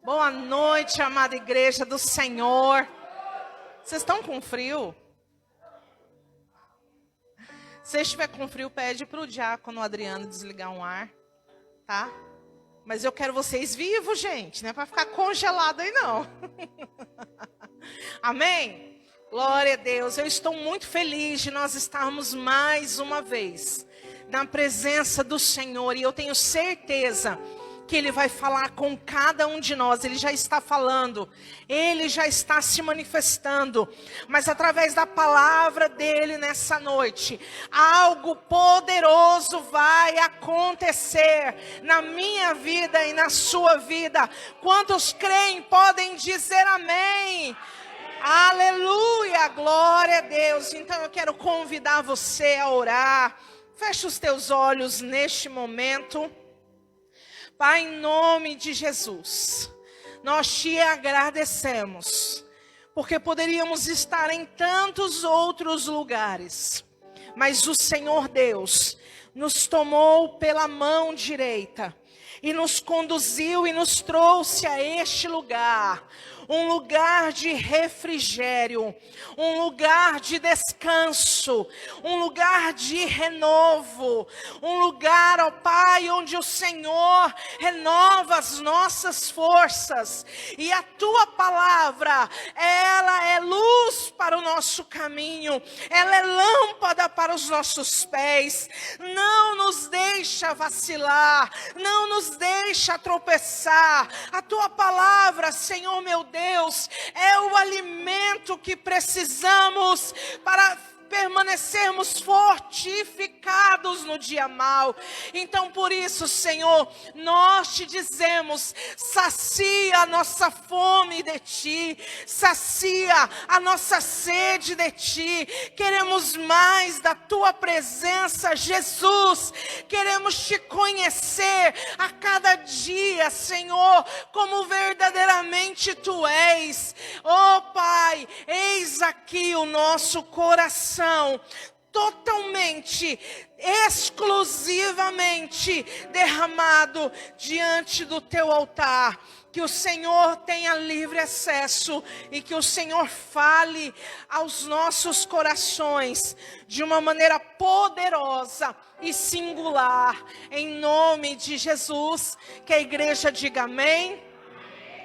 Boa noite, amada igreja do Senhor. Vocês estão com frio? Se estiver com frio, pede para o diácono Adriano desligar um ar, tá? Mas eu quero vocês vivos, gente, não é para ficar congelado aí não. Amém? Glória a Deus, eu estou muito feliz de nós estarmos mais uma vez na presença do Senhor. E eu tenho certeza que Ele vai falar com cada um de nós. Ele já está falando, Ele já está se manifestando. Mas através da palavra dEle nessa noite, algo poderoso vai acontecer na minha vida e na sua vida. Quantos creem podem dizer amém? Aleluia, glória a Deus. Então eu quero convidar você a orar. Feche os teus olhos neste momento. Pai, em nome de Jesus, nós te agradecemos, porque poderíamos estar em tantos outros lugares, mas o Senhor Deus nos tomou pela mão direita e nos conduziu e nos trouxe a este lugar. Um lugar de refrigério, um lugar de descanso, um lugar de renovo, um lugar, ó Pai, onde o Senhor renova as nossas forças. E a Tua palavra, ela é luz para o nosso caminho, ela é lâmpada para os nossos pés. Não nos deixa vacilar, não nos deixa tropeçar. A Tua palavra, Senhor meu Deus, é o alimento que precisamos para permanecermos fortificados no dia mau. Então por isso, Senhor, nós te dizemos, sacia a nossa fome de Ti, sacia a nossa sede de Ti. Queremos mais da Tua presença, Jesus. Queremos Te conhecer a cada dia, Senhor, como verdadeiramente Tu és. Oh Pai, eis aqui o nosso coração, totalmente, exclusivamente derramado diante do Teu altar. Que o Senhor tenha livre acesso e que o Senhor fale aos nossos corações de uma maneira poderosa e singular, em nome de Jesus. Que a igreja diga amém,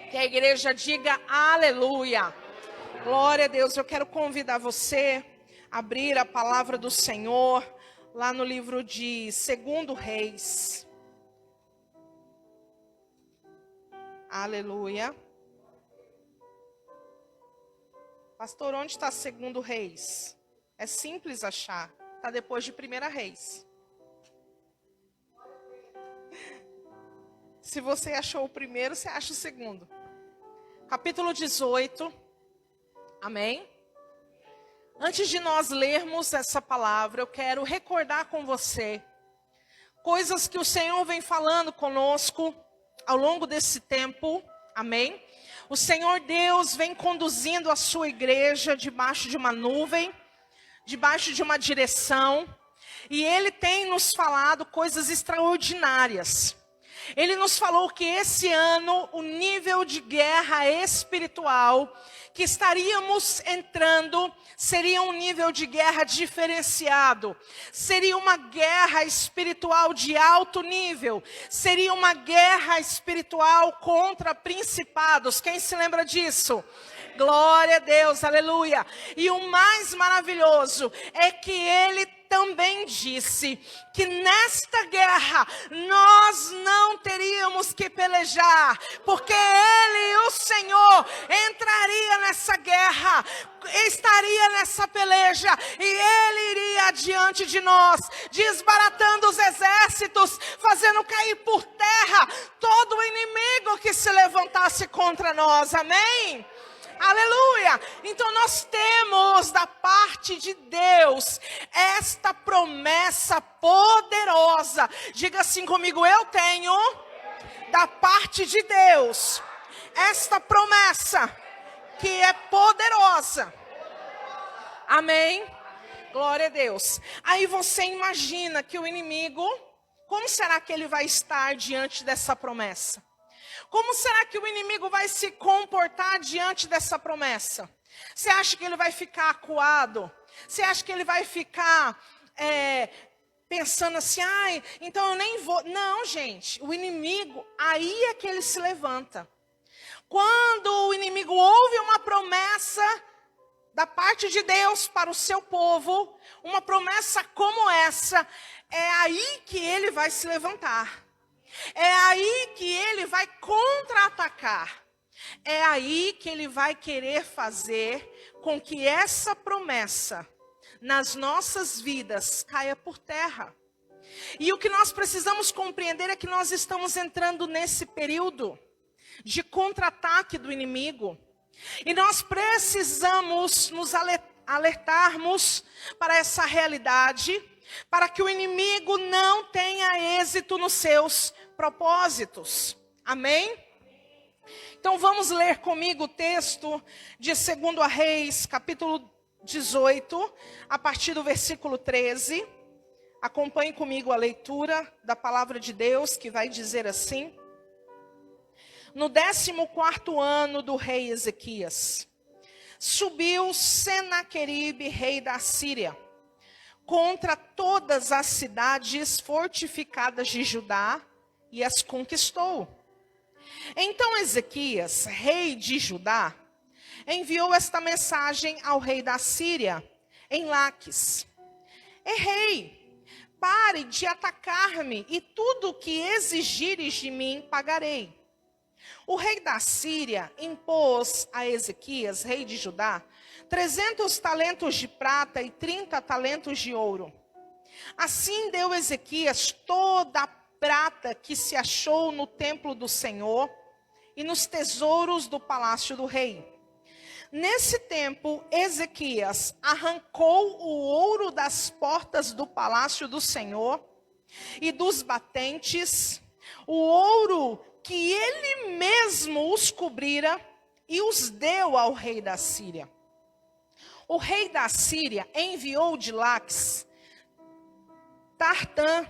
que a igreja diga aleluia. Glória a Deus. Eu quero convidar você a abrir a palavra do Senhor lá no livro de 2 Reis. Aleluia. Pastor, onde está 2 Reis? É simples achar. Está depois de 1 Reis. Se você achou o primeiro, você acha o segundo. Capítulo 18. Amém? Antes de nós lermos essa palavra, eu quero recordar com você coisas que o Senhor vem falando conosco ao longo desse tempo. Amém? O Senhor Deus vem conduzindo a sua igreja debaixo de uma nuvem, debaixo de uma direção, e Ele tem nos falado coisas extraordinárias. Ele nos falou que esse ano o nível de guerra espiritual que estaríamos entrando seria um nível de guerra diferenciado. Seria uma guerra espiritual de alto nível. Seria uma guerra espiritual contra principados. Quem se lembra disso? Glória a Deus, aleluia. E o mais maravilhoso é que Ele também disse que nesta guerra nós não teríamos que pelejar, porque Ele, o Senhor, entraria nessa guerra, estaria nessa peleja, e Ele iria adiante de nós, desbaratando os exércitos, fazendo cair por terra todo o inimigo que se levantasse contra nós. Amém? Aleluia! Então nós temos da parte de Deus esta promessa poderosa. Diga assim comigo: eu tenho da parte de Deus esta promessa que é poderosa. Amém? Glória a Deus. Aí você imagina que o inimigo, como será que ele vai estar diante dessa promessa? Como será que o inimigo vai se comportar diante dessa promessa? Você acha que ele vai ficar acuado? Você acha que ele vai ficar pensando assim, ai, então eu nem vou. Não, gente, o inimigo, aí é que ele se levanta. Quando o inimigo ouve uma promessa da parte de Deus para o seu povo, uma promessa como essa, é aí que ele vai se levantar. É aí que ele vai contra-atacar. É aí que ele vai querer fazer com que essa promessa nas nossas vidas caia por terra. E o que nós precisamos compreender é que nós estamos entrando nesse período de contra-ataque do inimigo. E nós precisamos nos alertarmos para essa realidade, para que o inimigo não tenha êxito nos seus propósitos. Amém? Então vamos ler comigo o texto de 2 Reis, capítulo 18, a partir do versículo 13. Acompanhe comigo a leitura da palavra de Deus, que vai dizer assim: no 14º ano do rei Ezequias, subiu Senaqueribe, rei da Síria, contra todas as cidades fortificadas de Judá e as conquistou. Então Ezequias, rei de Judá, enviou esta mensagem ao rei da Síria, em Laques: rei, pare de atacar-me, e tudo o que exigires de mim pagarei. O rei da Síria impôs a Ezequias, rei de Judá, 300 talentos de prata e 30 talentos de ouro. Assim deu Ezequias toda a prata que se achou no templo do Senhor e nos tesouros do palácio do rei. Nesse tempo, Ezequias arrancou o ouro das portas do palácio do Senhor e dos batentes, o ouro que ele mesmo os cobrira, e os deu ao rei da Síria. O rei da Síria enviou de Laques, Tartã,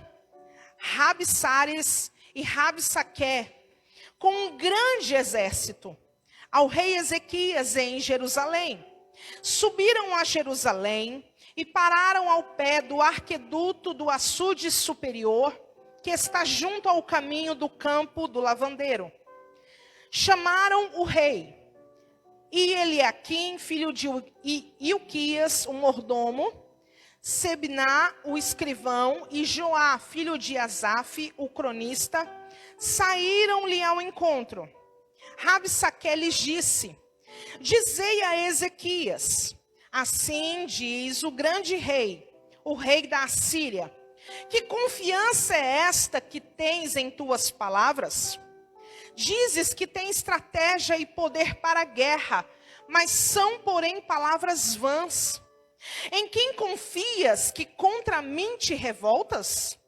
Rabsares e Rabsaque, com um grande exército, ao rei Ezequias em Jerusalém. Subiram a Jerusalém e pararam ao pé do arqueduto do açude superior, que está junto ao caminho do campo do lavandeiro. Chamaram o rei, e Eliaquim, filho de Ilquias, o mordomo, Sebná, o escrivão, e Joá, filho de Asaf, o cronista, saíram-lhe ao encontro. Rabsaque lhes disse: dizei a Ezequias, assim diz o grande rei, o rei da Síria: que confiança é esta que tens em tuas palavras? Dizes que tem estratégia e poder para a guerra, mas são, porém, palavras vãs. Em quem confias que contra mim te revoltas?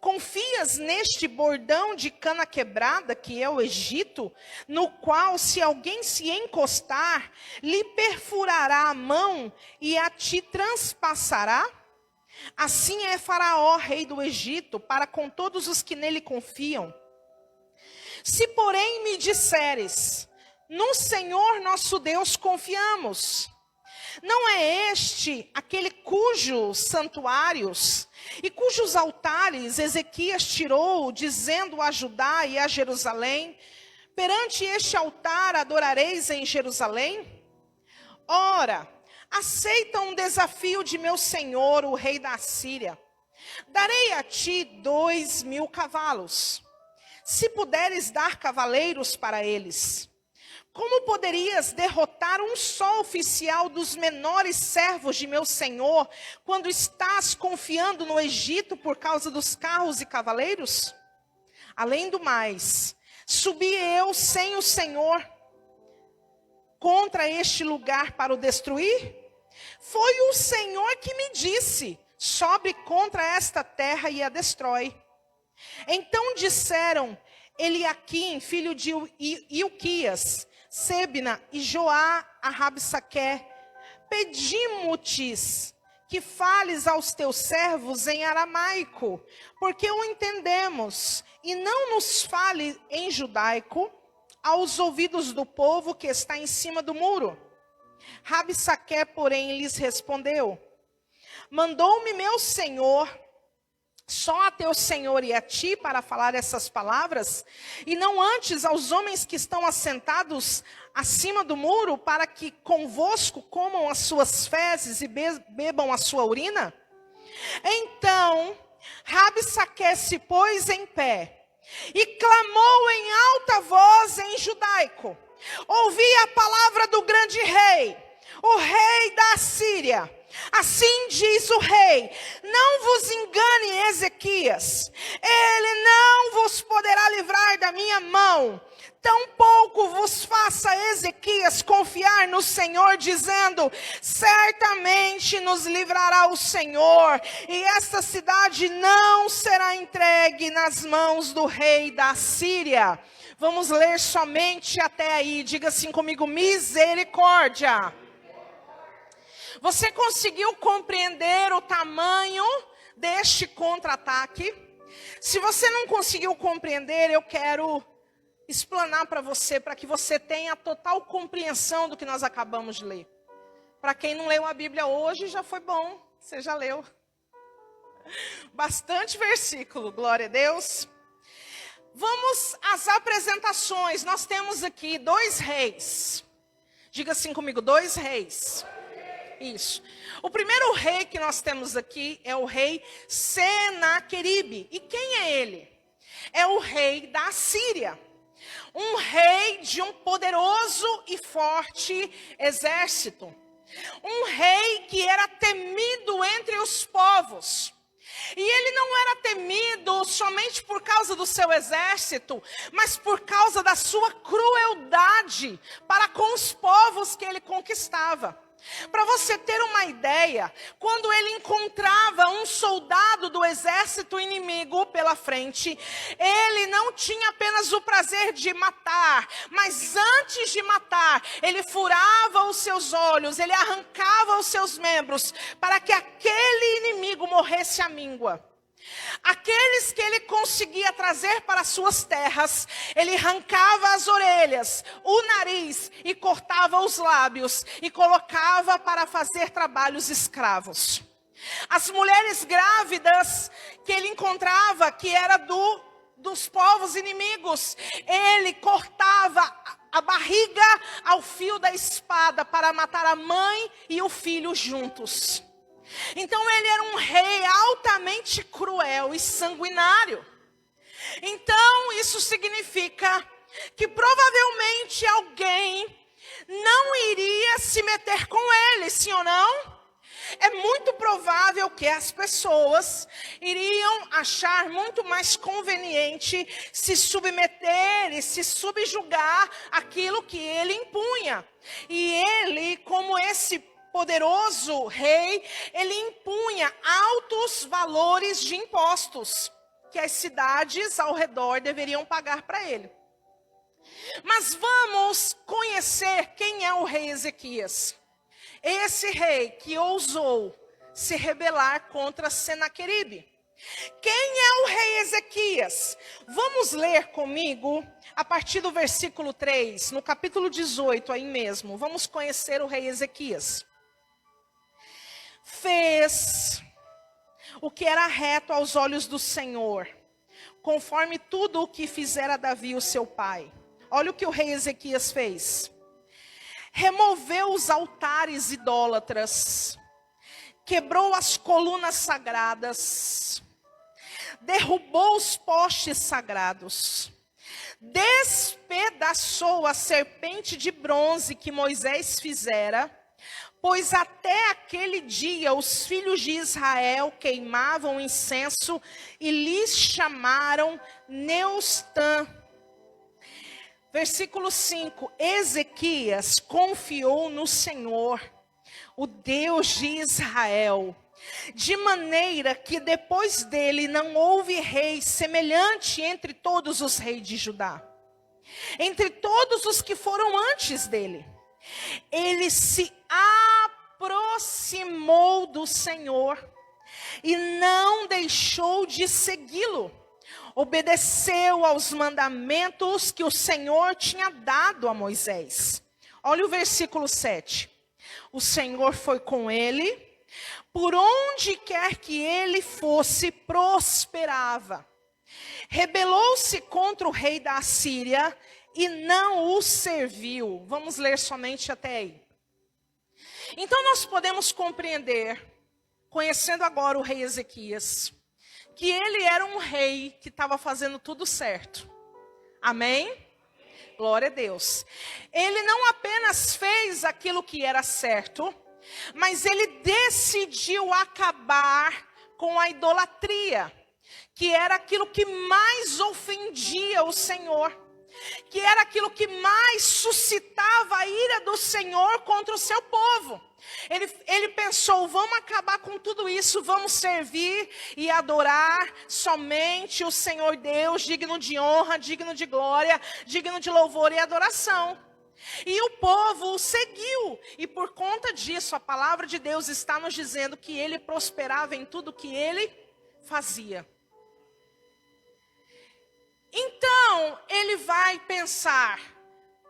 Confias neste bordão de cana quebrada que é o Egito, no qual, se alguém se encostar, lhe perfurará a mão e a ti transpassará? Assim é Faraó, rei do Egito, para com todos os que nele confiam. Se, porém, me disseres: no Senhor nosso Deus confiamos, não é este aquele cujos santuários e cujos altares Ezequias tirou, dizendo a Judá e a Jerusalém: perante este altar adorareis em Jerusalém? Ora, aceita um desafio de meu senhor, o rei da Síria. Darei a ti 2.000 cavalos, se puderes dar cavaleiros para eles. Como poderias derrotar um só oficial dos menores servos de meu senhor, quando estás confiando no Egito por causa dos carros e cavaleiros? Além do mais, subi eu sem o Senhor contra este lugar para o destruir? Foi o Senhor que me disse: sobe contra esta terra e a destrói. Então disseram Eliaquim, filho de Ilquias, Sebna e Joá a Rabsaque: pedimos-te que fales aos teus servos em aramaico, porque o entendemos, e não nos fale em judaico. aos ouvidos do povo que está em cima do muro. Rabsaque, porém, lhes respondeu: mandou-me meu senhor, só a teu senhor e a ti, para falar essas palavras, e não antes aos homens que estão assentados acima do muro, para que convosco comam as suas fezes e bebam a sua urina? Então Rabsaque se pôs em pé e clamou em alta voz em judaico: ouvi a palavra do grande rei, o rei da Assíria. Assim diz o rei: não vos engane, Ezequias, ele não vos poderá livrar da minha mão. Tampouco vos faça, Ezequias, confiar no Senhor, dizendo: certamente nos livrará o Senhor, e esta cidade não será entregue nas mãos do rei da Síria. Vamos ler somente até aí. Diga assim comigo: misericórdia. Você conseguiu compreender o tamanho deste contra-ataque? Se você não conseguiu compreender, eu quero explanar para você, para que você tenha total compreensão do que nós acabamos de ler. Para quem não leu a Bíblia hoje, já foi bom, você já leu. Bastante versículo, glória a Deus. Vamos às apresentações. Nós temos aqui 2 reis. Diga assim comigo: 2 reis. Isso. O primeiro rei que nós temos aqui é o rei Senaqueribe. E quem é ele? É o rei da Síria. Um rei de um poderoso e forte exército. Um rei que era temido entre os povos. E ele não era temido somente por causa do seu exército, mas por causa da sua crueldade para com os povos que ele conquistava. Para você ter uma ideia, quando ele encontrava um soldado do exército inimigo pela frente, ele não tinha apenas o prazer de matar, mas antes de matar, ele furava os seus olhos, ele arrancava os seus membros, para que aquele inimigo morresse à míngua. Aqueles que ele conseguia trazer para suas terras, ele arrancava as orelhas, o nariz e cortava os lábios e colocava para fazer trabalhos escravos. As mulheres grávidas que ele encontrava, que era dos povos inimigos, ele cortava a barriga ao fio da espada para matar a mãe e o filho juntos. Então ele era um rei altamente cruel e sanguinário. Então isso significa que provavelmente alguém não iria se meter com ele, sim ou não? É muito provável que as pessoas iriam achar muito mais conveniente se submeter e se subjugar àquilo que ele impunha. E ele, como esse poderoso rei, ele impunha altos valores de impostos que as cidades ao redor deveriam pagar para ele. Mas vamos conhecer quem é o rei Ezequias. Esse rei que ousou se rebelar contra Senaqueribe. Quem é o rei Ezequias? Vamos ler comigo a partir do versículo 3, no capítulo 18 aí mesmo. Vamos conhecer o rei Ezequias. Fez o que era reto aos olhos do Senhor, conforme tudo o que fizera Davi, o seu pai. Olha o que o rei Ezequias fez. Removeu os altares idólatras, quebrou as colunas sagradas, derrubou os postes sagrados, despedaçou a serpente de bronze que Moisés fizera, pois até aquele dia os filhos de Israel queimavam incenso e lhes chamaram Neustã. Versículo 5, Ezequias confiou no Senhor, o Deus de Israel, de maneira que depois dele não houve rei semelhante entre todos os reis de Judá, entre todos os que foram antes dele. Ele se aproximou do Senhor e não deixou de segui-lo. obedeceu aos mandamentos que o Senhor tinha dado a Moisés. Olha o versículo 7. O Senhor foi com ele, por onde quer que ele fosse, prosperava. Rebelou-se contra o rei da Assíria e não o serviu. Vamos ler somente até aí. Então nós podemos compreender, conhecendo agora o rei Ezequias, que ele era um rei que estava fazendo tudo certo. Amém? Glória a Deus. Ele não apenas fez aquilo que era certo, mas ele decidiu acabar com a idolatria, que era aquilo que mais ofendia o Senhor, que era aquilo que mais suscitava a ira do Senhor contra o seu povo. Ele pensou, vamos acabar com tudo isso, vamos servir e adorar somente o Senhor Deus, digno de honra, digno de glória, digno de louvor e adoração. E o povo o seguiu, e por conta disso a palavra de Deus está nos dizendo que ele prosperava em tudo que ele fazia. Então ele vai pensar,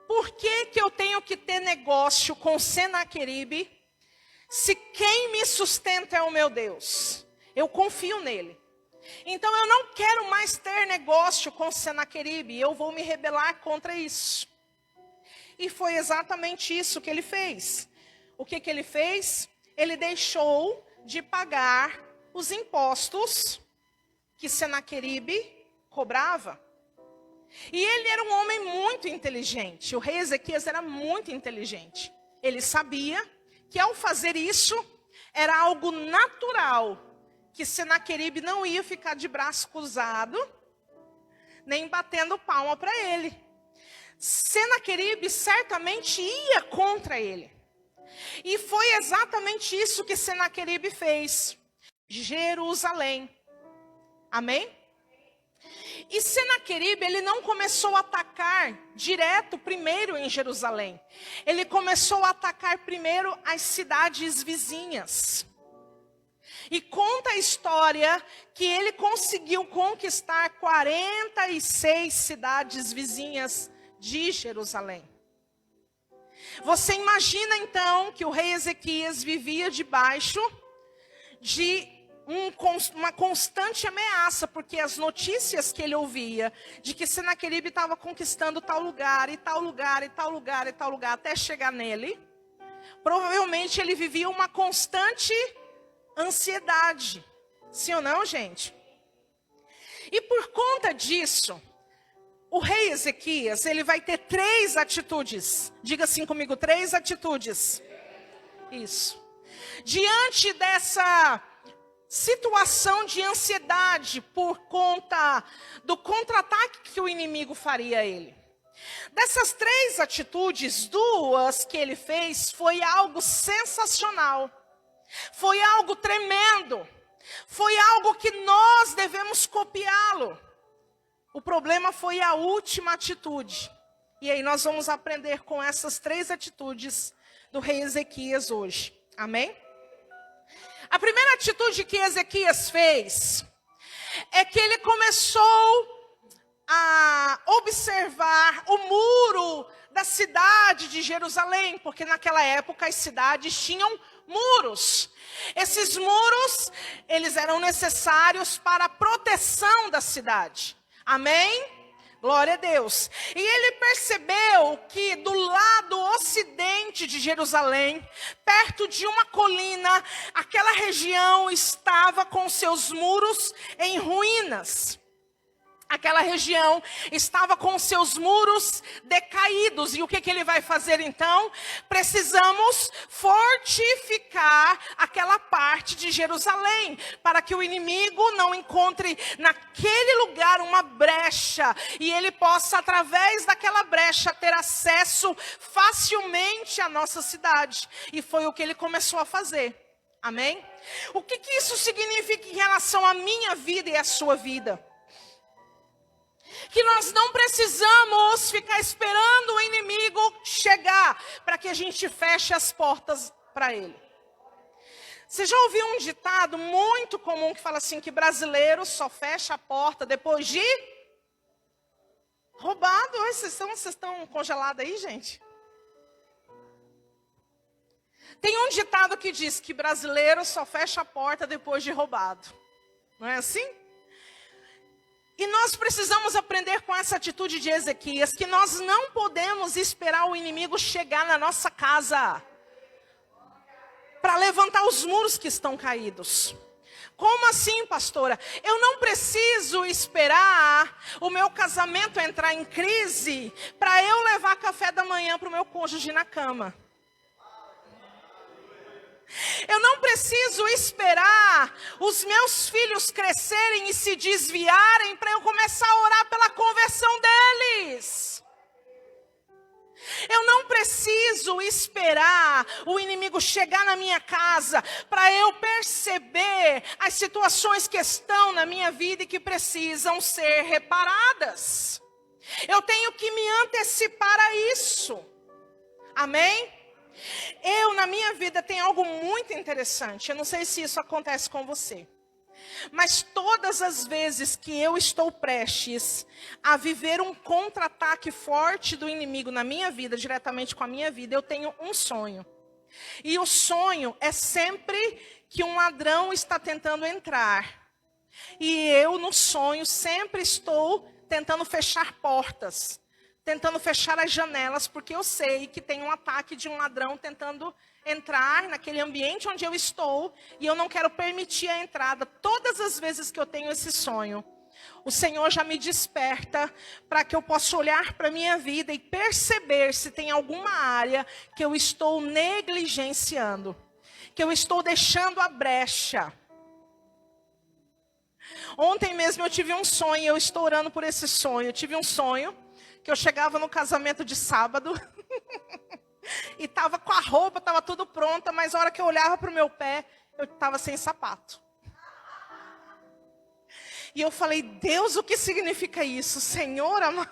por que eu tenho que ter negócio com Senaqueribe, se quem me sustenta é o meu Deus? Eu confio nele. Então eu não quero mais ter negócio com Senaqueribe, eu vou me rebelar contra isso. E foi exatamente isso que ele fez. O que ele fez? Ele deixou de pagar os impostos que Senaqueribe cobrava. E ele era um homem muito inteligente. O rei Ezequias era muito inteligente. Ele sabia que ao fazer isso, era algo natural, que Senaqueribe não ia ficar de braço cruzado, nem batendo palma para ele. Senaqueribe certamente ia contra ele. E foi exatamente isso que Senaqueribe fez. Jerusalém. Amém? E Senaqueribe, ele não começou a atacar direto primeiro em Jerusalém. Ele começou a atacar primeiro as cidades vizinhas. E conta a história que ele conseguiu conquistar 46 cidades vizinhas de Jerusalém. Você imagina então que o rei Ezequias vivia debaixo de uma constante ameaça, porque as notícias que ele ouvia de que Senaqueribe estava conquistando tal lugar, e tal lugar, e tal lugar, e tal lugar, até chegar nele, provavelmente ele vivia uma constante ansiedade. Sim ou não, gente? E por conta disso, o rei Ezequias, ele vai ter 3 atitudes. Diga assim comigo, 3 atitudes. Isso. Diante dessa situação de ansiedade por conta do contra-ataque que o inimigo faria a ele. Dessas 3 atitudes, 2 que ele fez foi algo sensacional. Foi algo tremendo. Foi algo que nós devemos copiá-lo. O problema foi a última atitude. E aí nós vamos aprender com essas 3 atitudes do rei Ezequias hoje. Amém? A primeira atitude que Ezequias fez é que ele começou a observar o muro da cidade de Jerusalém, porque naquela época as cidades tinham muros. Esses muros, eles eram necessários para a proteção da cidade. Amém? Glória a Deus. E ele percebeu que do lado ocidente de Jerusalém, perto de uma colina, aquela região estava com seus muros em ruínas. Aquela região estava com seus muros decaídos. E o que ele vai fazer então? Precisamos fortificar aquela parte de Jerusalém, para que o inimigo não encontre naquele lugar uma brecha, e ele possa, através daquela brecha, ter acesso facilmente à nossa cidade. E foi o que ele começou a fazer. Amém? O que isso significa em relação à minha vida e à sua vida? Que nós não precisamos ficar esperando o inimigo chegar para que a gente feche as portas para ele. Você já ouviu um ditado muito comum que fala assim, que brasileiro só fecha a porta depois de roubado? Vocês estão congelados aí, gente? Tem um ditado que diz que brasileiro só fecha a porta depois de roubado. Não é assim? E nós precisamos aprender com essa atitude de Ezequias, que nós não podemos esperar o inimigo chegar na nossa casa para levantar os muros que estão caídos. Como assim, pastora? Eu não preciso esperar o meu casamento entrar em crise para eu levar café da manhã para o meu cônjuge na cama. Eu não preciso esperar os meus filhos crescerem e se desviarem para eu começar a orar pela conversão deles. Eu não preciso esperar o inimigo chegar na minha casa para eu perceber as situações que estão na minha vida e que precisam ser reparadas. Eu tenho que me antecipar a isso. Amém? Na minha vida, tem algo muito interessante. Eu não sei se isso acontece com você. Mas todas as vezes que eu estou prestes a viver um contra-ataque forte do inimigo na minha vida, diretamente com a minha vida, eu tenho um sonho. E o sonho é sempre que um ladrão está tentando entrar. E eu, no sonho, sempre estou tentando fechar portas. Tentando fechar as janelas, porque eu sei que tem um ataque de um ladrão tentando entrar naquele ambiente onde eu estou, e eu não quero permitir a entrada. Todas as vezes que eu tenho esse sonho, o Senhor já me desperta para que eu possa olhar para a minha vida e perceber se tem alguma área que eu estou negligenciando, que eu estou deixando a brecha. Ontem mesmo eu tive um sonho, eu estou orando por esse sonho. Eu tive um sonho que eu chegava no casamento de sábado e estava com a roupa, estava tudo pronta, mas a hora que eu olhava para o meu pé, eu estava sem sapato. E eu falei, Deus, o que significa isso? Senhor amado.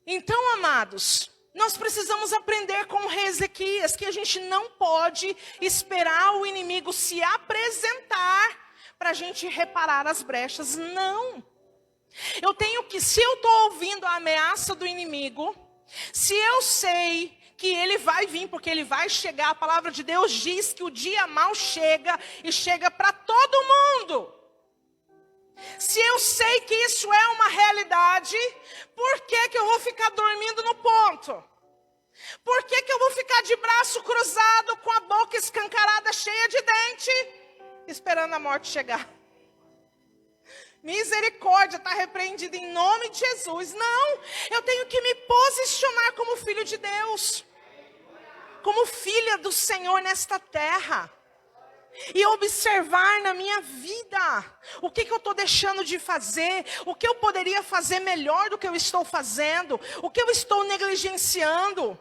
Então, amados, nós precisamos aprender com o rei Ezequias que a gente não pode esperar o inimigo se apresentar para a gente reparar as brechas. Não. Eu tenho que, se eu estou ouvindo a ameaça do inimigo, se eu sei que ele vai vir, porque ele vai chegar, a palavra de Deus diz que o dia mau chega e chega para todo mundo. Se eu sei que isso é uma realidade, por que que eu vou ficar dormindo no ponto? Por que que eu vou ficar de braço cruzado, com a boca escancarada, cheia de dente, esperando a morte chegar? Misericórdia, está repreendido em nome de Jesus. Não, eu tenho que me posicionar como filho de Deus, como filha do Senhor nesta terra. E observar na minha vida, o que eu estou deixando de fazer, o que eu poderia fazer melhor do que eu estou fazendo, o que eu estou negligenciando.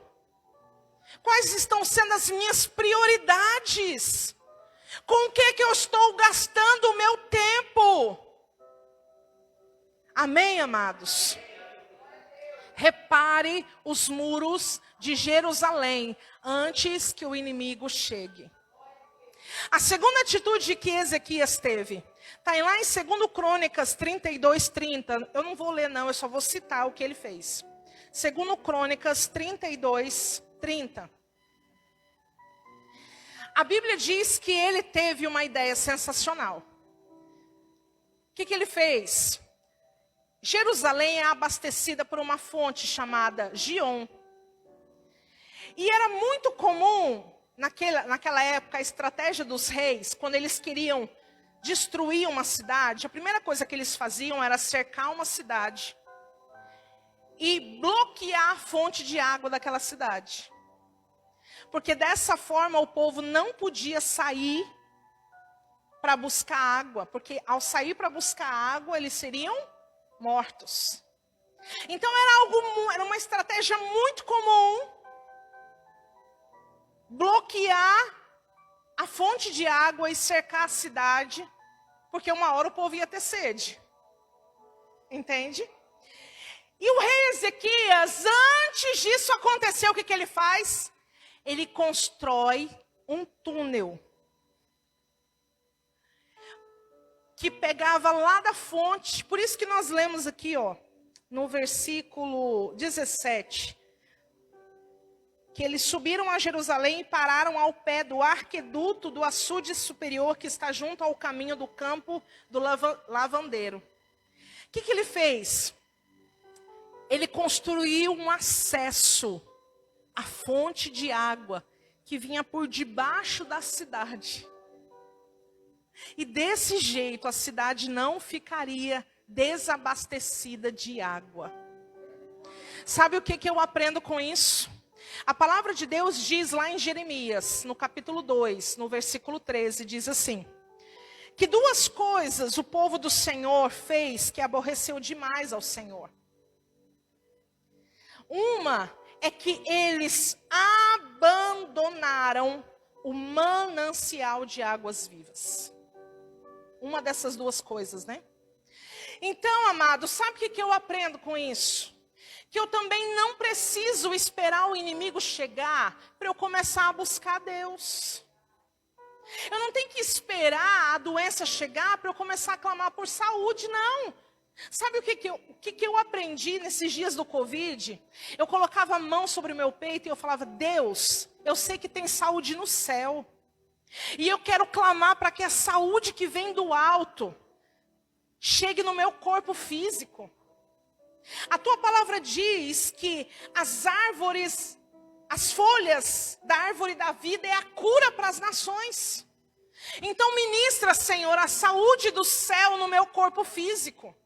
Quais estão sendo as minhas prioridades? Com o que eu estou gastando o meu tempo? Amém, amados? Repare os muros de Jerusalém antes que o inimigo chegue. A segunda atitude que Ezequias teve, está lá em 2 Crônicas 32:30. Eu não vou ler não, eu só vou citar o que ele fez. 2 Crônicas 32:30. A Bíblia diz que ele teve uma ideia sensacional. O que ele fez? Jerusalém é abastecida por uma fonte chamada Gion. E era muito comum, naquela época, a estratégia dos reis, quando eles queriam destruir uma cidade, a primeira coisa que eles faziam era cercar uma cidade e bloquear a fonte de água daquela cidade. Porque dessa forma o povo não podia sair para buscar água, porque ao sair para buscar água, eles seriam mortos. Então era uma estratégia muito comum bloquear a fonte de água e cercar a cidade, porque uma hora o povo ia ter sede. Entende? E o rei Ezequias, antes disso acontecer, o que ele faz? Ele constrói um túnel que pegava lá da fonte. Por isso que nós lemos aqui, ó, no versículo 17, que eles subiram a Jerusalém e pararam ao pé do arqueduto do açude superior que está junto ao caminho do campo do lavandeiro. O que ele fez? Ele construiu um acesso à fonte de água que vinha por debaixo da cidade. E desse jeito a cidade não ficaria desabastecida de água. Sabe o que eu aprendo com isso? A palavra de Deus diz lá em Jeremias, no capítulo 2, no versículo 13, diz assim: que duas coisas o povo do Senhor fez que aborreceu demais ao Senhor. Uma é que eles abandonaram o manancial de águas vivas. Uma dessas duas coisas, né? Então, amado, sabe o que eu aprendo com isso? Que eu também não preciso esperar o inimigo chegar para eu começar a buscar Deus. Eu não tenho que esperar a doença chegar para eu começar a clamar por saúde, não. Sabe o que eu aprendi nesses dias do Covid? Eu colocava a mão sobre o meu peito e eu falava: Deus, eu sei que tem saúde no céu. E eu quero clamar para que a saúde que vem do alto chegue no meu corpo físico. A tua palavra diz que as árvores, as folhas da árvore da vida é a cura para as nações. Então ministra, Senhor, a saúde do céu no meu corpo físico.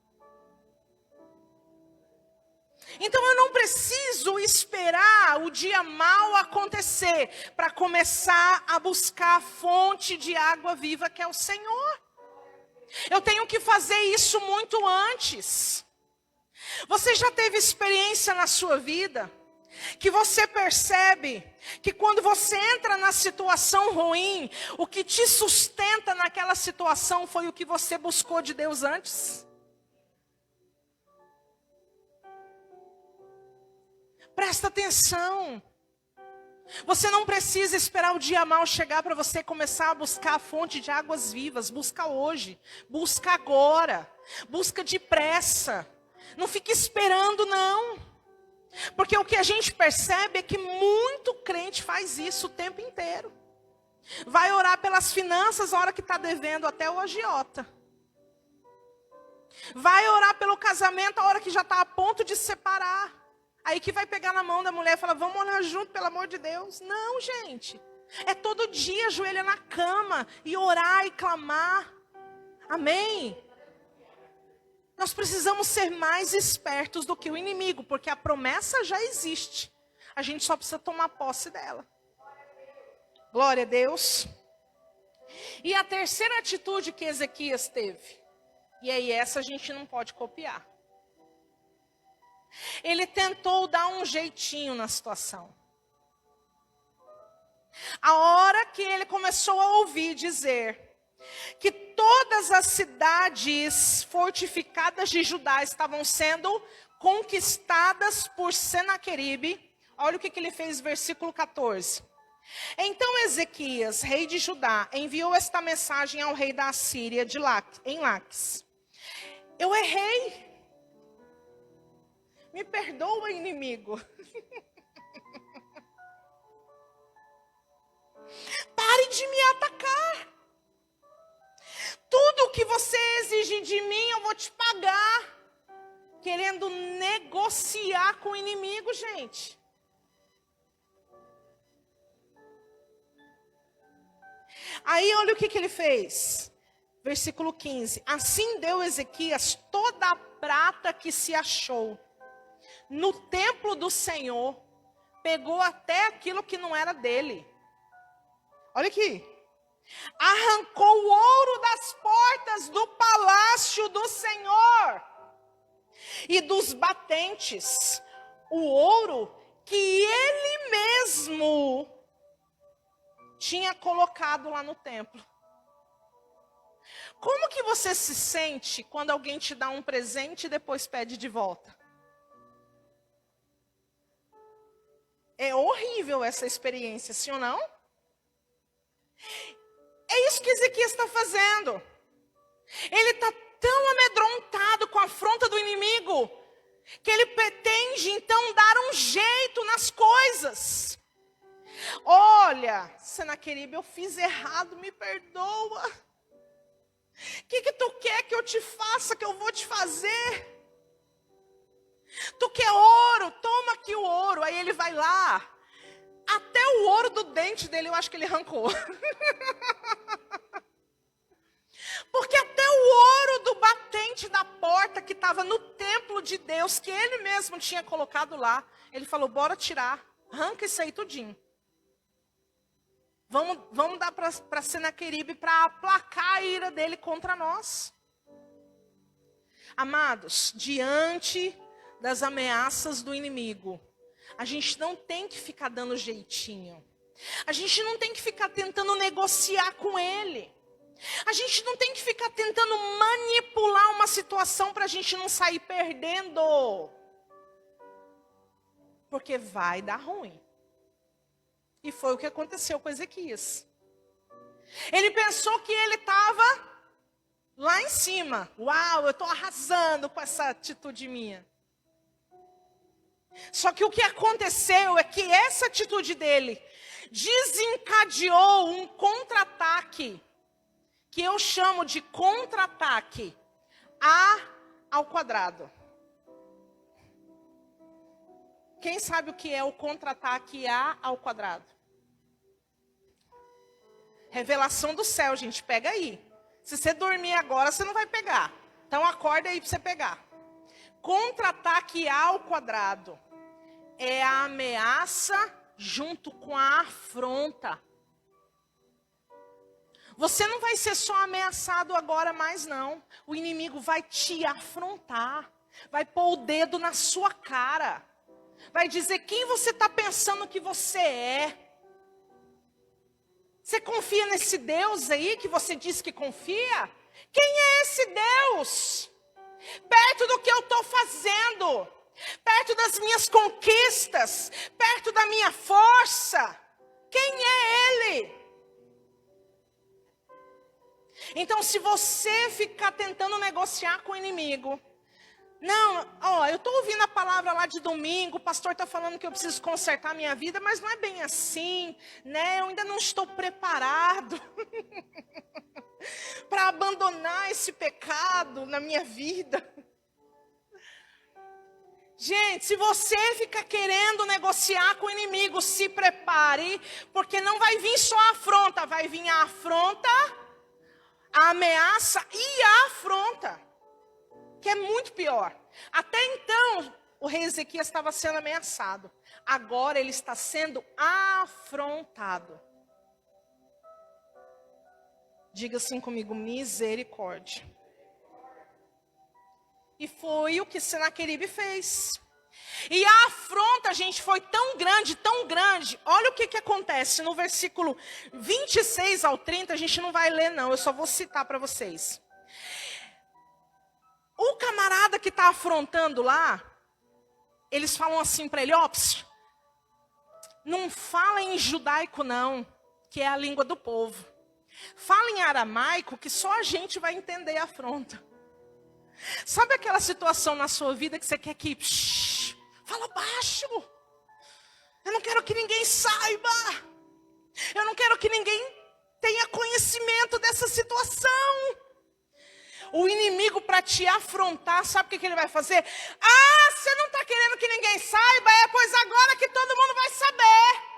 Então eu não preciso esperar o dia mau acontecer para começar a buscar a fonte de água viva que é o Senhor. Eu tenho que fazer isso muito antes. Você já teve experiência na sua vida que você percebe que quando você entra na situação ruim, o que te sustenta naquela situação foi o que você buscou de Deus antes? Presta atenção. Você não precisa esperar o dia mau chegar para você começar a buscar a fonte de águas vivas. Busca hoje, busca agora, busca depressa. Não fique esperando, não. Porque o que a gente percebe é que muito crente faz isso o tempo inteiro. Vai orar pelas finanças a hora que está devendo até o agiota. Vai orar pelo casamento a hora que já está a ponto de separar. Aí que vai pegar na mão da mulher e falar: vamos orar junto, pelo amor de Deus. Não, gente. É todo dia ajoelha na cama e orar e clamar. Amém? Nós precisamos ser mais espertos do que o inimigo, porque a promessa já existe. A gente só precisa tomar posse dela. Glória a Deus. E a terceira atitude que Ezequias teve, e aí essa a gente não pode copiar. Ele tentou dar um jeitinho na situação. A hora que ele começou a ouvir dizer que todas as cidades fortificadas de Judá estavam sendo conquistadas por Senaqueribe, olha o que ele fez, versículo 14. Então Ezequias, rei de Judá, enviou esta mensagem ao rei da Assíria em Laques: eu errei. Me perdoa, inimigo. Pare de me atacar. Tudo que você exige de mim, eu vou te pagar. Querendo negociar com o inimigo, gente. Aí, olha o que ele fez. Versículo 15. Assim deu Ezequias toda a prata que se achou no templo do Senhor, pegou até aquilo que não era dele. Olha aqui. Arrancou o ouro das portas do palácio do Senhor e dos batentes, o ouro que ele mesmo tinha colocado lá no templo. Como que você se sente quando alguém te dá um presente e depois pede de volta? É horrível essa experiência, sim ou não? É isso que Ezequias está fazendo. Ele está tão amedrontado com a afronta do inimigo, que ele pretende então dar um jeito nas coisas. Olha, Senaqueribe, eu fiz errado, me perdoa. O que tu quer que eu te faça, que eu vou te fazer? Tu quer ouro? Toma aqui o ouro. Aí ele vai lá. Até o ouro do dente dele eu acho que ele arrancou. Porque até o ouro do batente da porta que estava no templo de Deus, que ele mesmo tinha colocado lá, ele falou, bora tirar. Arranca isso aí tudinho. Vamos dar para Senaqueribe para aplacar a ira dele contra nós. Amados, diante das ameaças do inimigo, a gente não tem que ficar dando jeitinho. A gente não tem que ficar tentando negociar com ele. A gente não tem que ficar tentando manipular uma situação para a gente não sair perdendo. Porque vai dar ruim. E foi o que aconteceu com Ezequias. Ele pensou que ele estava lá em cima. Uau, eu estou arrasando com essa atitude minha. Só que o que aconteceu é que essa atitude dele desencadeou um contra-ataque, que eu chamo de contra-ataque A ao quadrado. Quem sabe o que é o contra-ataque A ao quadrado? Revelação do céu, gente, pega aí. Se você dormir agora, você não vai pegar. Então acorda aí para você pegar. Contra-ataque A ao quadrado é a ameaça junto com a afronta. Você não vai ser só ameaçado agora mais não. O inimigo vai te afrontar. Vai pôr o dedo na sua cara. Vai dizer quem você está pensando que você é. Você confia nesse Deus aí que você diz que confia? Quem é esse Deus? Perto do que eu estou fazendo. Perto das minhas conquistas. Perto da minha força. Quem é Ele? Então, se você ficar tentando negociar com o inimigo, não, eu estou ouvindo a palavra lá de domingo, o pastor está falando que eu preciso consertar a minha vida, mas não é bem assim, né? Eu ainda não estou preparado para abandonar esse pecado na minha vida. Gente, se você ficar querendo negociar com o inimigo, se prepare, porque não vai vir só a afronta, vai vir a afronta, a ameaça e a afronta, que é muito pior. Até então, o rei Ezequias estava sendo ameaçado. Agora ele está sendo afrontado. Diga assim comigo, misericórdia. E foi o que Senaqueribe fez. E a afronta, gente, foi tão grande, tão grande. Olha o que acontece no versículo 26 ao 30, a gente não vai ler não, eu só vou citar para vocês. O camarada que está afrontando lá, eles falam assim para ele, não fala em judaico não, que é a língua do povo. Fala em aramaico, que só a gente vai entender a afronta. Sabe aquela situação na sua vida que você quer que... fala baixo. Eu não quero que ninguém saiba. Eu não quero que ninguém tenha conhecimento dessa situação. O inimigo, para te afrontar, sabe o que ele vai fazer? Você não está querendo que ninguém saiba? Pois agora que todo mundo vai saber.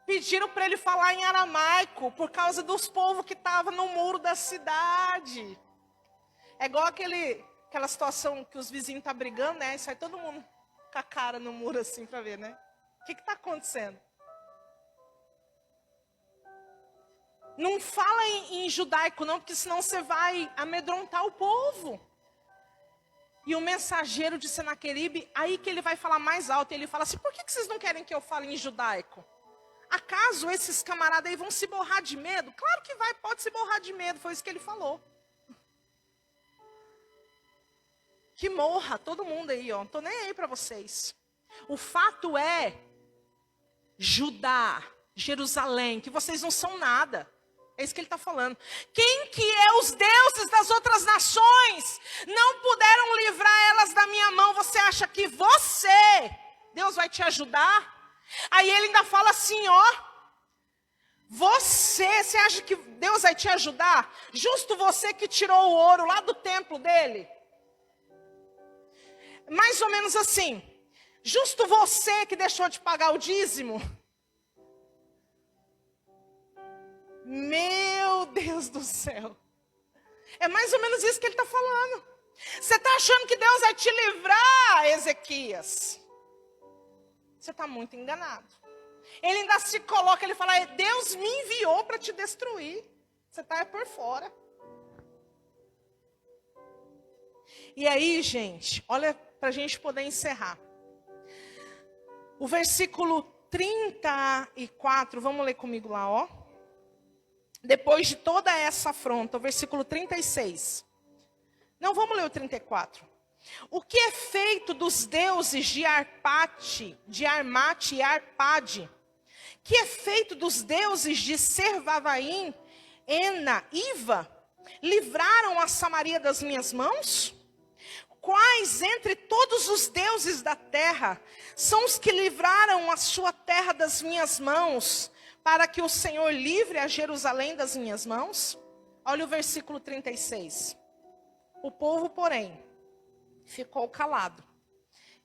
Pediram para ele falar em aramaico, por causa dos povos que estavam no muro da cidade. É igual aquela situação que os vizinhos estão brigando, né? E sai todo mundo com a cara no muro assim para ver, né? O que está acontecendo? Não fala em judaico não, porque senão você vai amedrontar o povo. E o mensageiro de Senaqueribe, aí que ele vai falar mais alto, ele fala assim, por que vocês não querem que eu fale em judaico? Acaso esses camaradas aí vão se borrar de medo? Claro que vai, pode se borrar de medo, foi isso que ele falou. Que morra todo mundo aí, ó. Não tô nem aí para vocês. O fato é, Judá, Jerusalém, que vocês não são nada. É isso que ele está falando. Quem que é os deuses das outras nações? Não puderam livrar elas da minha mão. Você acha que Deus vai te ajudar? Aí ele ainda fala assim, ó. Você acha que Deus vai te ajudar? Justo você que tirou o ouro lá do templo dele. Mais ou menos assim. Justo você que deixou de pagar o dízimo. Meu Deus do céu. É mais ou menos isso que ele está falando. Você está achando que Deus vai te livrar, Ezequias? Você está muito enganado. Ele ainda se coloca, ele fala, Deus me enviou para te destruir. Você está por fora. E aí, gente, olha, para a gente poder encerrar. O versículo 34, vamos ler comigo lá, ó. Depois de toda essa afronta, o versículo 36. Não, vamos ler o 34. O que é feito dos deuses de Armate e Arpade? Que é feito dos deuses de Servavaim, Ena, Iva? Livraram a Samaria das minhas mãos? Quais entre todos os deuses da terra são os que livraram a sua terra das minhas mãos, para que o Senhor livre a Jerusalém das minhas mãos? Olha o versículo 36. O povo, porém, ficou calado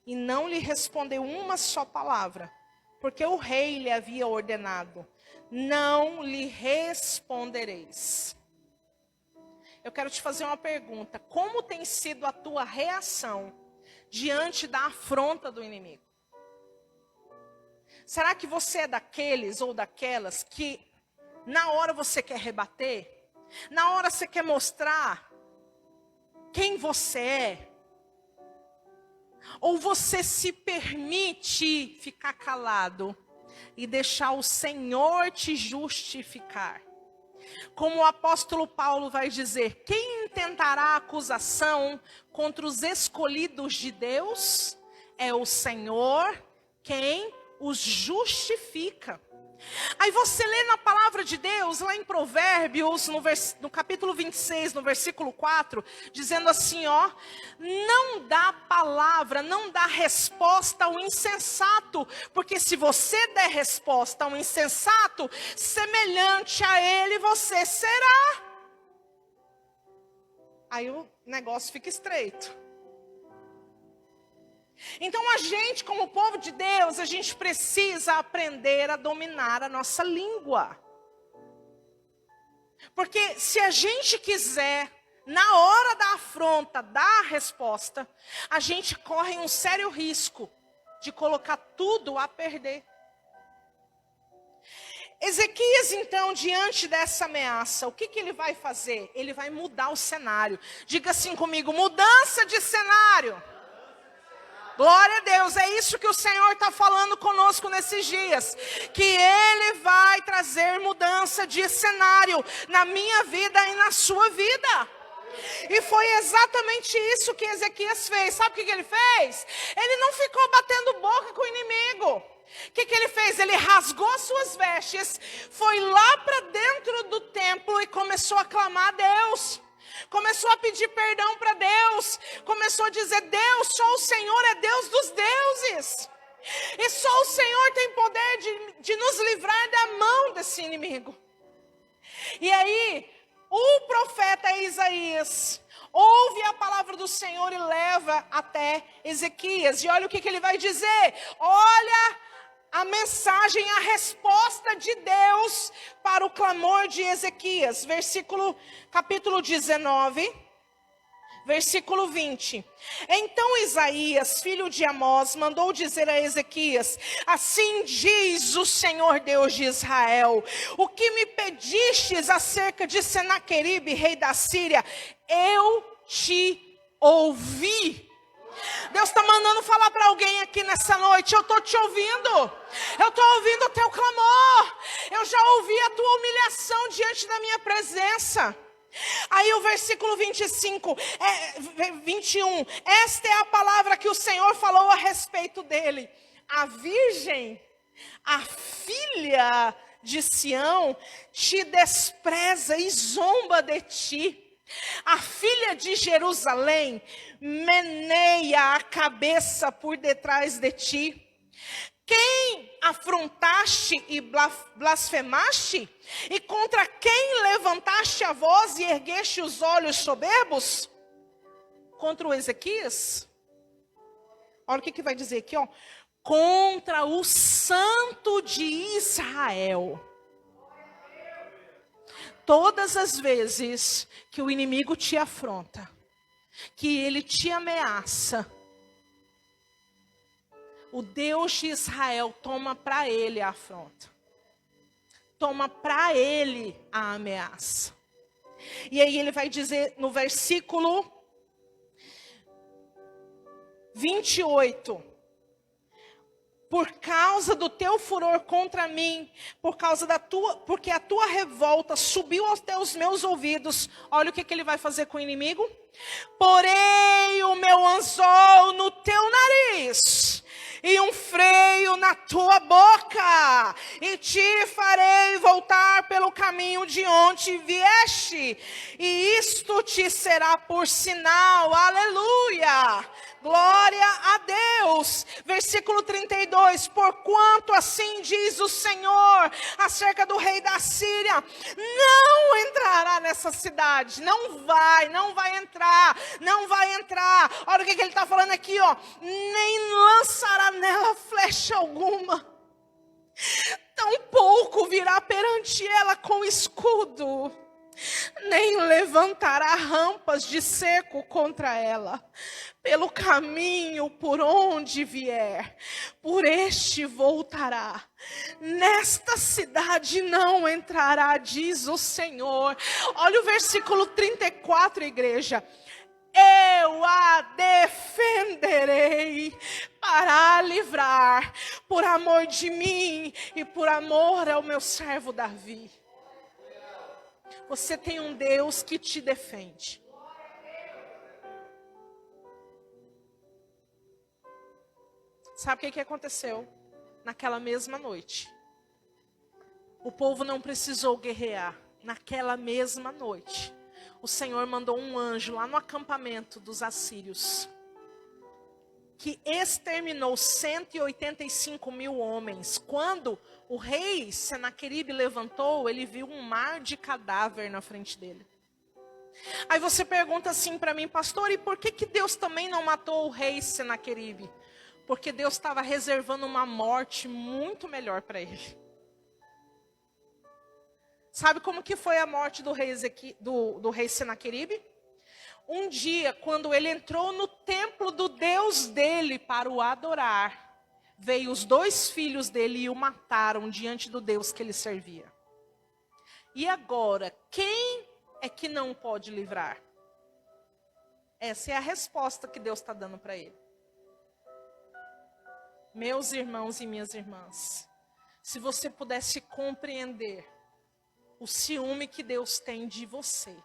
e não lhe respondeu uma só palavra, porque o rei lhe havia ordenado: não lhe respondereis. Eu quero te fazer uma pergunta. Como tem sido a tua reação diante da afronta do inimigo? Será que você é daqueles ou daquelas que na hora você quer rebater? Na hora você quer mostrar quem você é? Ou você se permite ficar calado e deixar o Senhor te justificar? Como o apóstolo Paulo vai dizer, quem intentará acusação contra os escolhidos de Deus? É o Senhor quem os justifica. Aí você lê na palavra de Deus, lá em Provérbios, no capítulo 26, no versículo 4, dizendo assim, ó: não dá palavra, não dá resposta ao insensato, porque se você der resposta ao insensato, semelhante a ele você será. Aí o negócio fica estreito. Então a gente, como povo de Deus, a gente precisa aprender a dominar a nossa língua. Porque se a gente quiser, na hora da afronta, dar a resposta, a gente corre um sério risco de colocar tudo a perder. Ezequias, então, diante dessa ameaça, o que ele vai fazer? Ele vai mudar o cenário. Diga assim comigo, mudança de cenário. Glória a Deus, é isso que o Senhor está falando conosco nesses dias. Que Ele vai trazer mudança de cenário na minha vida e na sua vida. E foi exatamente isso que Ezequias fez. Sabe o que ele fez? Ele não ficou batendo boca com o inimigo. O que ele fez? Ele rasgou suas vestes, foi lá para dentro do templo e começou a clamar a Deus. Começou a pedir perdão para Deus. Começou a dizer, Deus, só o Senhor é Deus dos deuses. E só o Senhor tem poder de nos livrar da mão desse inimigo. E aí, o profeta Isaías ouve a palavra do Senhor e leva até Ezequias. E olha o que ele vai dizer. Olha a mensagem, a resposta de Deus para o clamor de Ezequias. Capítulo 19, versículo 20. Então Isaías, filho de Amós, mandou dizer a Ezequias: assim diz o Senhor Deus de Israel, o que me pedistes acerca de Senaqueribe, rei da Síria, eu te ouvi. Deus está mandando falar para alguém aqui nessa noite: eu estou te ouvindo, eu estou ouvindo o teu clamor, eu já ouvi a tua humilhação diante da minha presença. Aí o versículo 21, esta é a palavra que o Senhor falou a respeito dele. A virgem, a filha de Sião, te despreza e zomba de ti. A filha de Jerusalém meneia a cabeça por detrás de ti. Quem afrontaste e blasfemaste? E contra quem levantaste a voz e ergueste os olhos soberbos? Contra o Ezequias? Olha o que vai dizer aqui, ó. Contra o Santo de Israel. Todas as vezes que o inimigo te afronta, que ele te ameaça, o Deus de Israel toma para ele a afronta. Toma para ele a ameaça. E aí ele vai dizer no versículo 28. Por causa do teu furor contra mim, porque a tua revolta subiu aos meus ouvidos. Olha o que ele vai fazer com o inimigo. Porei o meu anzol no teu nariz e um freio na tua boca, e te farei voltar pelo caminho de onde vieste, e isto te será por sinal. Aleluia! Glória a Deus. Versículo 32. Porquanto assim diz o Senhor acerca do rei da Síria: não entrará nessa cidade. Não vai entrar. Não vai entrar. Olha o que ele está falando aqui, ó. Nem lançará nela flecha alguma. Tampouco virá perante ela com escudo. Nem levantará rampas de cerco contra ela. Pelo caminho por onde vier, por este voltará. Nesta cidade não entrará, diz o Senhor. Olha o versículo 34, igreja. Eu a defenderei para a livrar, por amor de mim e por amor ao meu servo Davi. Você tem um Deus que te defende. Sabe o que aconteceu? Naquela mesma noite. O povo não precisou guerrear. Naquela mesma noite, o Senhor mandou um anjo lá no acampamento dos assírios, que exterminou 185 mil homens. Quando o rei Senaqueribe levantou, ele viu um mar de cadáver na frente dele. Aí você pergunta assim para mim: pastor, e por que Deus também não matou o rei Senaqueribe? Porque Deus estava reservando uma morte muito melhor para ele. Sabe como que foi a morte do rei Senaqueribe? Um dia, quando ele entrou no templo do Deus dele para o adorar, veio os 2 filhos dele e o mataram diante do Deus que ele servia. E agora, quem é que não pode livrar? Essa é a resposta que Deus está dando para ele. Meus irmãos e minhas irmãs, se você pudesse compreender o ciúme que Deus tem de você,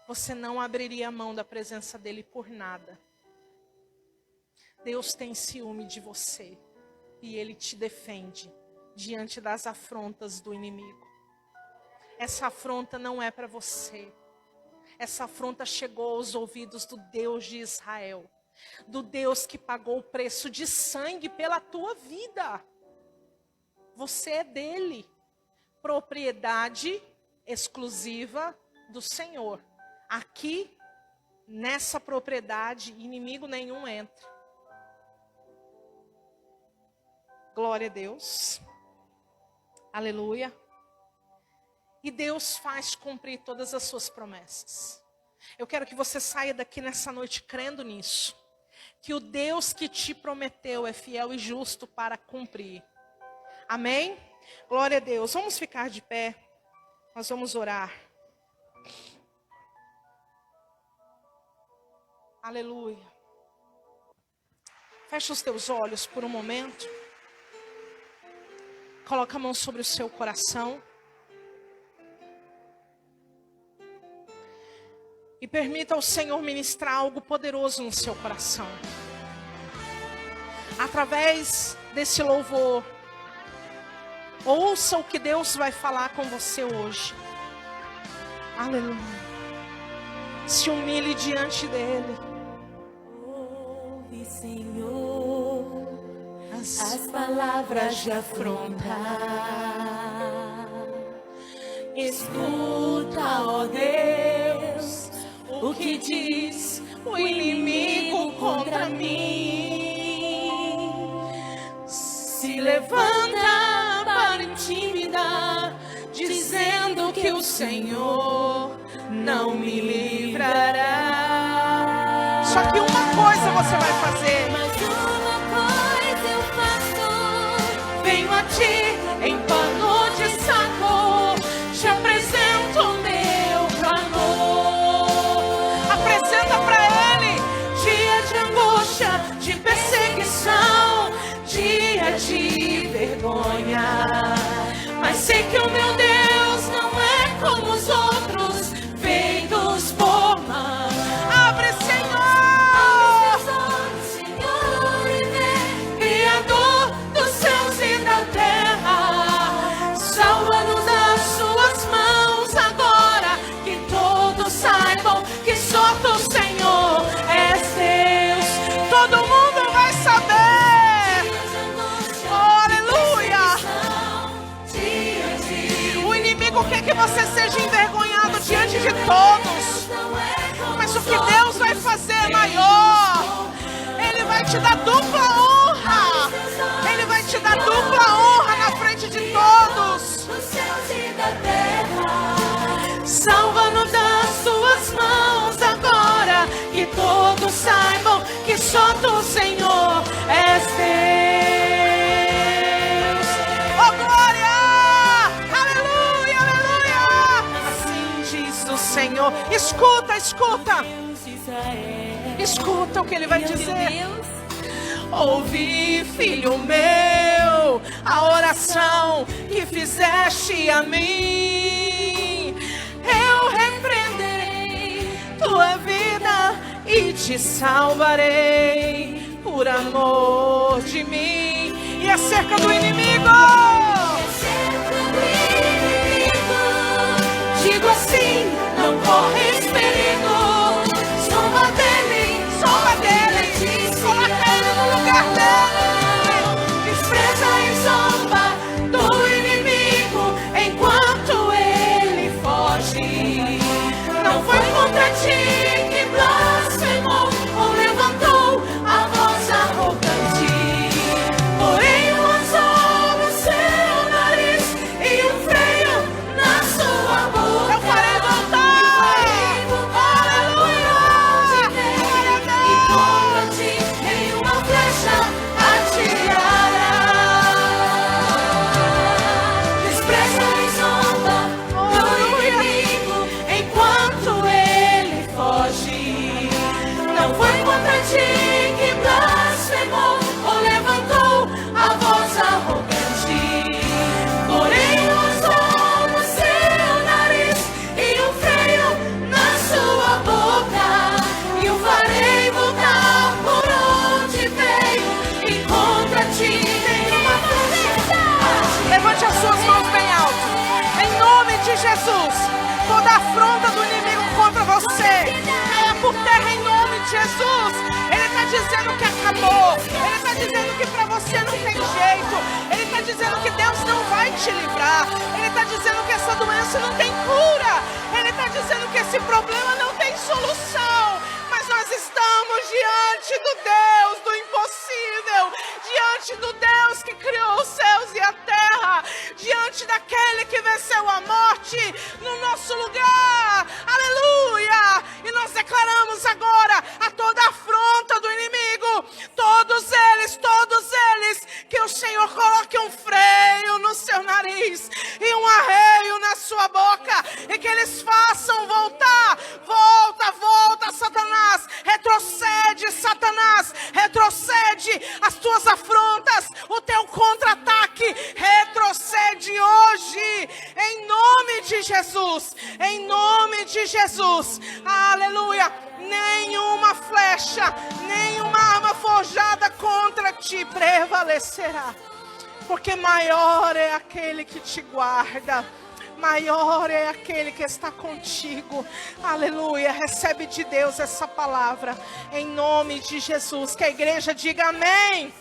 você não abriria a mão da presença dele por nada. Deus tem ciúme de você e ele te defende diante das afrontas do inimigo. Essa afronta não é para você. Essa afronta chegou aos ouvidos do Deus de Israel, do Deus que pagou o preço de sangue pela tua vida. Você é dele, propriedade exclusiva do Senhor. Aqui, nessa propriedade, inimigo nenhum entra. Glória a Deus. Aleluia. E Deus faz cumprir todas as suas promessas. Eu quero que você saia daqui nessa noite crendo nisso. Que o Deus que te prometeu é fiel e justo para cumprir. Amém? Glória a Deus. Vamos ficar de pé. Nós vamos orar. Aleluia. Fecha os teus olhos por um momento. Coloca a mão sobre o seu coração. E permita ao Senhor ministrar algo poderoso no seu coração. Através desse louvor, ouça o que Deus vai falar com você hoje. Aleluia. Se humilhe diante dele. Ouve, Senhor, as palavras de afronta. Escuta, ó Deus, o que diz o inimigo contra mim. Se levanta para intimidar, dizendo que o Senhor não me livrará. Só que uma coisa você vai fazer. Mas uma coisa eu faço: venho a ti em pano de saco, te apresento o meu clamor. Apresenta para ele. Dia de angústia, de perseguição, dia de vergonha. Mas sei que o meu Deus não é como os outros, feitos por mão. Abre, Senhor. Senhor, e vê, Criador dos céus e da terra, salva-nos das suas mãos agora, que todos saibam que só tu, Senhor, és Deus. Todo mundo vai saber. Oh, aleluia. O inimigo quer que você seja envergonhado diante de todos. Mas o que Deus vai fazer é maior. Ele vai te dar dupla honra. Ele vai te dar dupla honra na frente de todos. Dos céus e da terra, salva-nos das suas mãos agora, que todos saibam que só tu, Senhor, és Deus. Oh, glória! Aleluia, aleluia! Assim diz o Senhor. Escuta, escuta. Deus de Israel. Escuta o que ele vai dizer. Deus, Ouvi, filho meu, a oração que fizeste a mim. Eu repreenderei tua vida e te salvarei por amor de mim. E acerca do inimigo, digo assim: não corres perigo, zomba dele, coloca ele no lugar dele. despreza e zomba do inimigo enquanto ele foge. Não foi contra ti que blasfemou ou levantou a voz arrogante, porém um anzol no seu nariz e um freio na sua boca. Eu farei voltar. Aleluia. E contra ti em uma flecha atirará. Despreza e zomba do inimigo enquanto ele foge. Não foi contra ti que blasfemou ou levantou a voz arrogante, porém um anzol no seu nariz e um freio na sua boca. E o farei voltar por onde veio, e contra ti nenhuma flecha. Levante as suas mãos bem alto. Em nome de Jesus, toda afronta do inimigo contra você caia por terra em nome de Jesus. Ele está dizendo que acabou. Ele está dizendo que para você não tem jeito. Ele está dizendo que Deus não vai te livrar. Ele está dizendo que essa doença não tem cura. Ele está dizendo que esse problema não tem solução. Mas nós estamos diante do Deus do impossível, diante do Deus que criou os céus e a terra, diante daquele que venceu a morte no nosso lugar. Aleluia! E nós declaramos agora a toda afronta do inimigo, todos eles, que o Senhor coloque um freio no seu nariz e um arreio na sua boca, e que eles façam voltar. Volta, Satanás, retrocede as tuas afrontas, o teu contra-ataque, retrocede hoje, em nome de Jesus, em nome Jesus. Aleluia. Nenhuma flecha, nenhuma arma forjada contra ti prevalecerá. Porque maior é aquele que te guarda. Maior é aquele que está contigo. Aleluia. Recebe de Deus essa palavra. Em nome de Jesus. Que a igreja diga amém.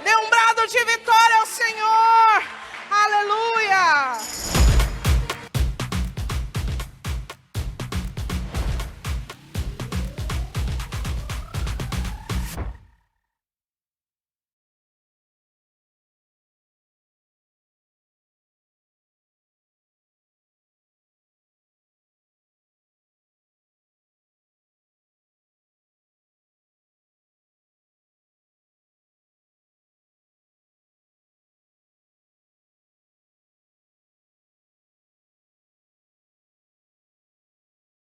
Dê um brado de vitória ao Senhor. Aleluia.